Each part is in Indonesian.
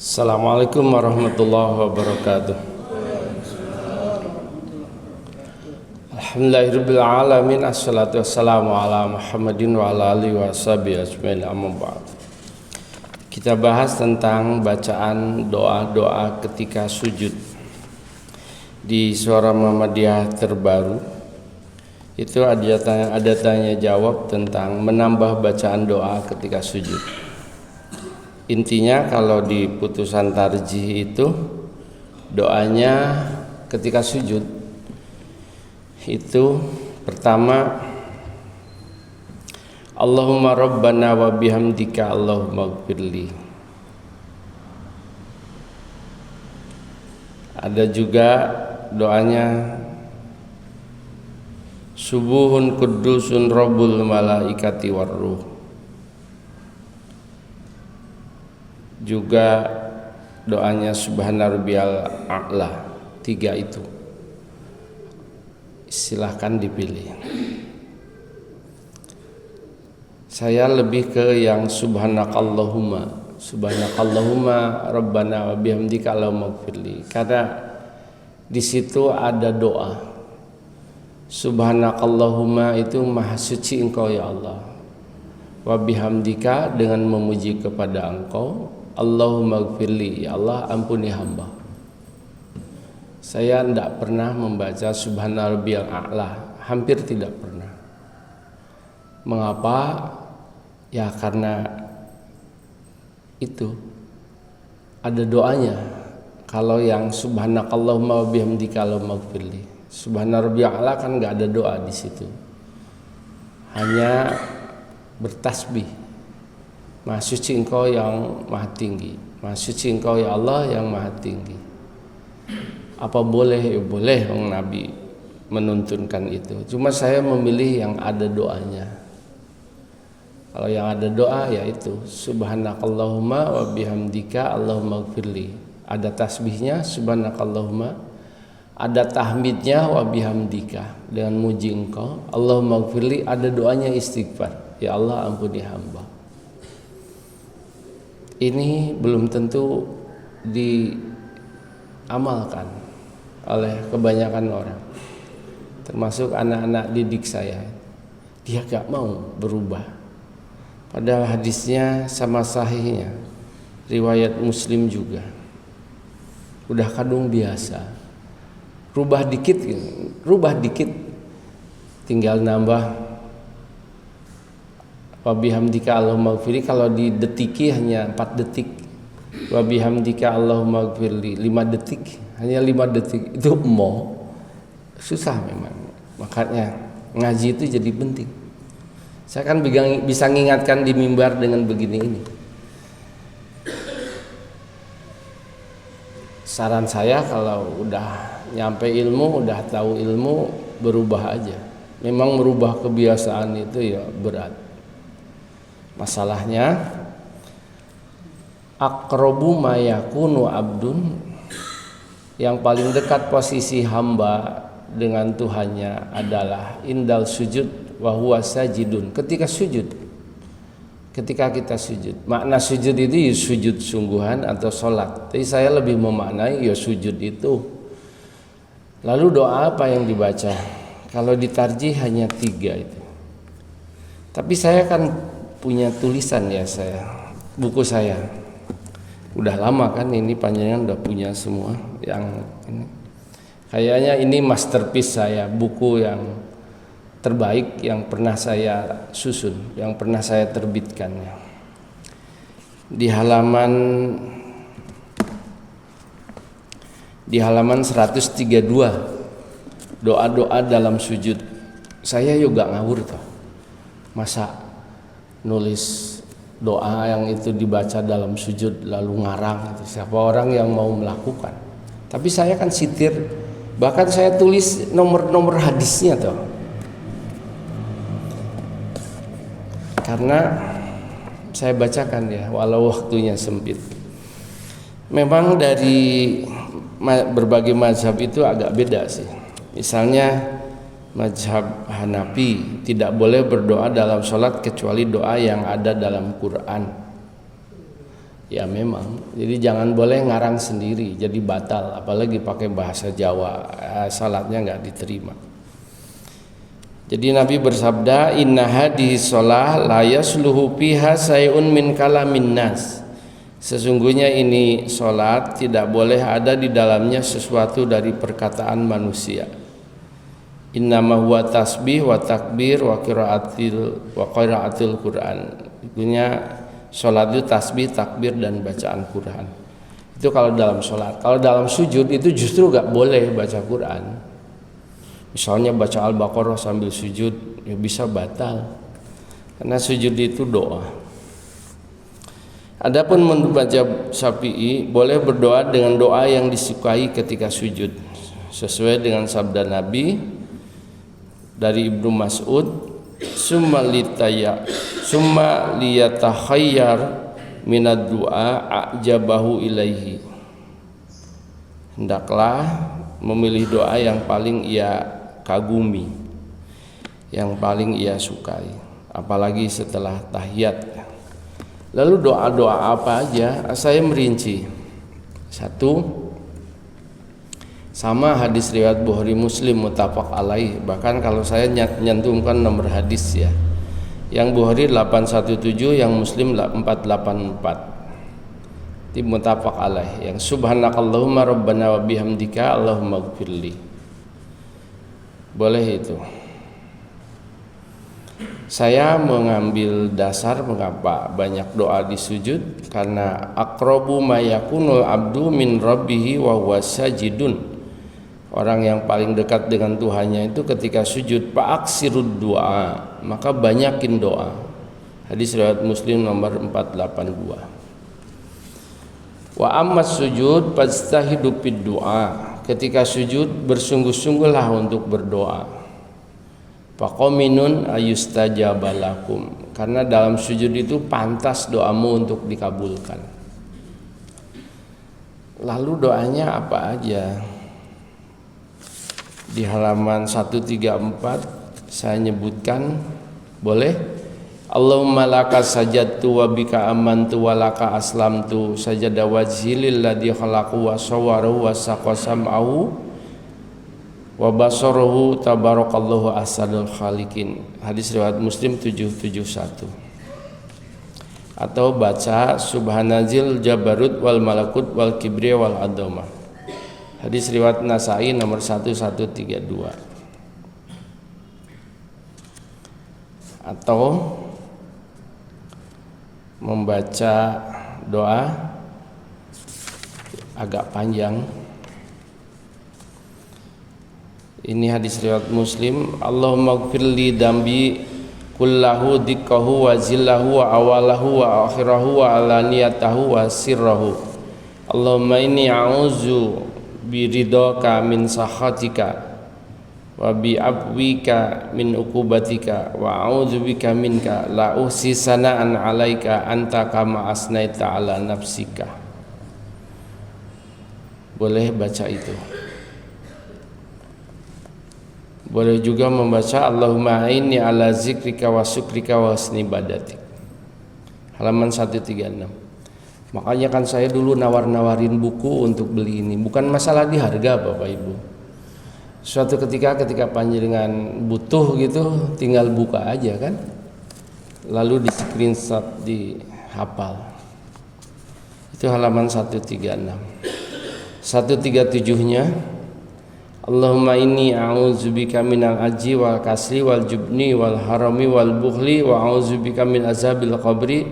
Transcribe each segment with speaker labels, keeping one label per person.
Speaker 1: Assalamualaikum warahmatullahi wabarakatuh. Alhamdulillahirabbil alamin, assalatu wassalamu ala Muhammadin wa ala alihi washabihi ajmain, amma ba'd. Kita bahas tentang bacaan doa-doa ketika sujud. Di Suara Muhammadiyah terbaru itu ada tanya jawab tentang menambah bacaan doa ketika sujud. Intinya kalau di putusan tarjih itu doanya ketika sujud itu pertama Allahumma rabbana wa bihamdika Allahumma ighfirli. Ada juga doanya subuhun kudusun rabbul malaikati warruh. Juga doanya subhana rabbiyal a'la. 3 itu silahkan dipilih. Saya lebih ke yang subhanakallahumma rabbana wa bihamdika allahumma ighfirli, karena di situ ada doa. Subhanakallahumma itu maha suci engkau ya Allah, wa bihamdika dengan memuji kepada engkau, Allahumma ighfirli, ya Allah ampuni hamba. Saya tidak pernah membaca subhana rabbiyal a'la, hampir tidak pernah. Mengapa? Ya karena itu ada doanya. Kalau yang subhanakallahumma wa bihamdika Allahumma ighfirli, subhana rabbiyal a'la kan nggak ada doa di situ, hanya bertasbih. Maha suci engkau yang maha tinggi, maha suci engkau ya Allah yang maha tinggi. Apa boleh? Ya boleh, Nabi menuntunkan itu. Cuma saya memilih yang ada doanya. Kalau yang ada doa ya itu subhanakallahumma wa bihamdika Allahumma ighfirli. Ada tasbihnya subhanakallahumma, ada tahmidnya wa bihamdika dengan muji engkau Allahumma ighfirli, ada doanya istighfar, ya Allah ampuni hamba. Ini belum tentu diamalkan oleh kebanyakan orang, termasuk anak-anak didik saya. Dia gak mau berubah, padahal hadisnya sama sahihnya, riwayat Muslim juga. Udah kadung biasa, rubah dikit, tinggal nambah wa bihamdika Allahumma ighfirli. Kalau didetiki hanya 4 detik. Wa bihamdika Allahumma ighfirli 5 detik, hanya 5 detik. Itu susah memang. Makanya ngaji itu jadi penting. Saya kan bisa mengingatkan di mimbar dengan begini ini. Saran saya kalau udah nyampe ilmu, udah tahu ilmu, berubah aja. Memang merubah kebiasaan itu ya berat. Masalahnya aqrabu ma yakunu abdun, yang paling dekat posisi hamba dengan Tuhannya adalah indal sujud wa huwa sajidun, ketika sujud. Ketika kita sujud, makna sujud itu ya sujud sungguhan atau sholat. Tapi saya lebih memaknai ya sujud itu. Lalu doa apa yang dibaca? Kalau ditarjih hanya 3 itu. Tapi saya kan punya tulisan ya, buku saya udah lama kan, ini panjangan udah punya semua. Yang ini kayaknya ini masterpiece saya, buku yang terbaik yang pernah saya susun, yang pernah saya terbitkan. Di halaman 132, doa-doa dalam sujud. Saya juga ngawur tuh, masa nulis doa yang itu dibaca dalam sujud lalu ngarang itu. Siapa orang yang mau melakukan? Tapi saya kan sitir, bahkan saya tulis nomor-nomor hadisnya tuh, karena saya bacakan ya walau waktunya sempit. Memang dari berbagai mazhab itu agak beda sih. Misalnya mazhab Hanafi tidak boleh berdoa dalam sholat kecuali doa yang ada dalam Quran. Ya memang, jadi jangan boleh ngarang sendiri, jadi batal, apalagi pakai bahasa Jawa, salatnya nggak diterima. Jadi Nabi bersabda, inna hadhihi shalah la yasluhu fiha sayun min kalamin nas. Sesungguhnya ini salat tidak boleh ada di dalamnya sesuatu dari perkataan manusia. Innama huwa tasbih wa takbir wa qiraatil Quran. Artinya salat itu tasbih, takbir dan bacaan Quran. Itu kalau dalam salat. Kalau dalam sujud itu justru gak boleh baca Quran. Misalnya baca Al-Baqarah sambil sujud, ya bisa batal. Karena sujud itu doa. Adapun membaca Syafi'i boleh berdoa dengan doa yang disukai ketika sujud, sesuai dengan sabda Nabi dari Ibnu Mas'ud, summa liyatahayyar minad du'a ajabahu ilaihi. Hendaklah memilih doa yang paling ia kagumi, yang paling ia sukai, apalagi setelah tahiyat. Lalu doa-doa apa aja? Saya merinci. Satu, sama hadis riwayat Bukhari Muslim muttafaq alaih. Bahkan kalau saya nyantumkan nomor hadis ya, yang Bukhari 817, yang Muslim 484. Itu muttafaq alaih. Yang subhanakallahumma rabbana wa bihamdika allahumma ighfirli. Boleh itu. Saya mengambil dasar mengapa banyak doa di sujud, karena aqrabu ma yakunul abdu min rabbihi wa huwa sajidun. Orang yang paling dekat dengan Tuhannya itu ketika sujud, fa'aksirud doa, maka banyakin doa. Hadis riwayat Muslim nomor 482. Wa ammas sujud fastahidu fid doa. Ketika sujud bersungguh-sungguhlah untuk berdoa. Faqaminun ayustajabalakum, karena dalam sujud itu pantas doamu untuk dikabulkan. Lalu doanya apa aja? Di halaman 134 saya nyebutkan, boleh? Allahumma laka sajadtu wa bika amantu wa laka aslamtu sajada wajhi lilladzi khalaqu wa sawwarahu wa saqasam'ahu wa basarahu tabarakallahu ahsanul khaliqin. Hadis riwayat Muslim 771. Atau baca subhanazil jabarut wal malakut wal kibriya wal adhamah. Hadis riwayat Nasa'i nomor 1132. Atau membaca doa agak panjang. Ini hadis riwayat Muslim, Allahumma ighfirli dambi kullahu dikkahu wa zillahu wa awalahu wa akhirahu wa alaniyatahu wa sirrahu. Allahumma inni a'udzu biridhaka min sakhatika wa bi afwika min uqubatika wa a'udzu bika minka la uhsi sana'an 'alaika anta kama asnaita 'ala nafsika. Boleh baca itu. Boleh juga membaca Allahumma inni ala zikrika wa syukrika wa husni ibadatik. Halaman 136. Makanya kan saya dulu nawar-nawarin buku untuk beli ini. Bukan masalah di harga Bapak Ibu. Suatu ketika panjenengan butuh gitu, tinggal buka aja kan. Lalu di screenshot, di hafal. Itu halaman 136. 137-nya Allahumma inni a'udzubika minal ajzi wal kasri wal jubni wal harami wal bukhli wa a'udzubika min azabil qabri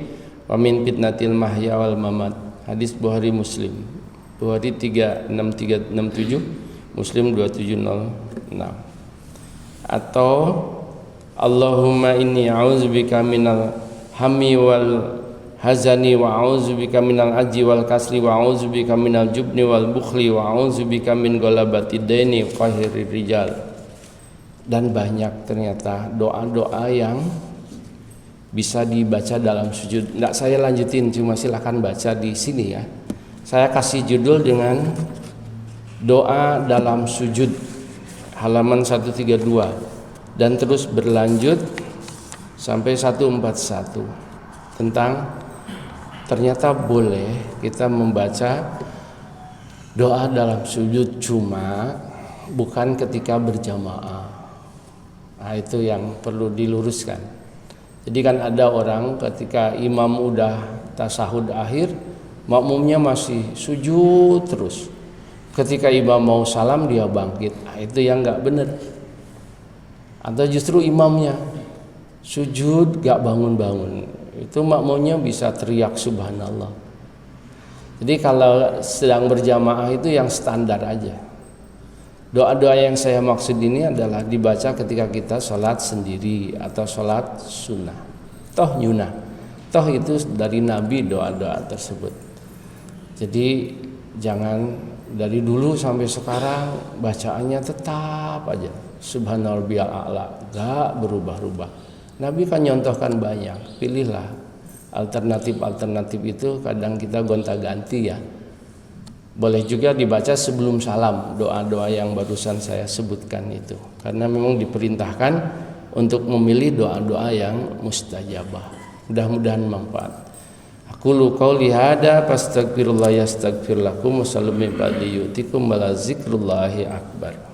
Speaker 1: wa min fitnatil mahya wal mamat. Hadis Bukhari Muslim. Bukhari 36367, Muslim 2706. Atau Allahumma inni a'udzubika minal hammi wal hazani wa a'udzubika minal ajzi wal kasri wa a'udzubika minal jubni wal bukhli wa a'udzubika min ghalabati daini qahrir rijal. Dan banyak ternyata doa-doa yang bisa dibaca dalam sujud. Enggak saya lanjutin, cuma silakan baca di sini ya. Saya kasih judul dengan doa dalam sujud, halaman 132, dan terus berlanjut sampai 141 tentang ternyata boleh kita membaca doa dalam sujud, cuma bukan ketika berjamaah. Nah, itu yang perlu diluruskan. Jadi kan ada orang ketika imam udah tasahud akhir, makmumnya masih sujud terus. Ketika imam mau salam dia bangkit. Nah, itu yang nggak benar. Atau justru imamnya sujud gak bangun-bangun, itu makmumnya bisa teriak subhanallah. Jadi kalau sedang berjamaah itu yang standar aja. Doa-doa yang saya maksud ini adalah dibaca ketika kita sholat sendiri atau sholat sunnah. Toh nyunah, toh itu dari Nabi doa-doa tersebut. Jadi jangan dari dulu sampai sekarang bacaannya tetap aja subhanarabbiyal a'la, gak berubah-ubah. Nabi kan nyontohkan banyak. Pilihlah alternatif-alternatif itu, kadang kita gonta-ganti ya. Boleh juga dibaca sebelum salam doa-doa yang barusan saya sebutkan itu, karena memang diperintahkan untuk memilih doa-doa yang mustajabah. Mudah-mudahan manfaat. Aqulu qouli hada fastaghfirullah yastaghfir lakum wa sallu min ba'di yutikum wala zikrullahi akbar.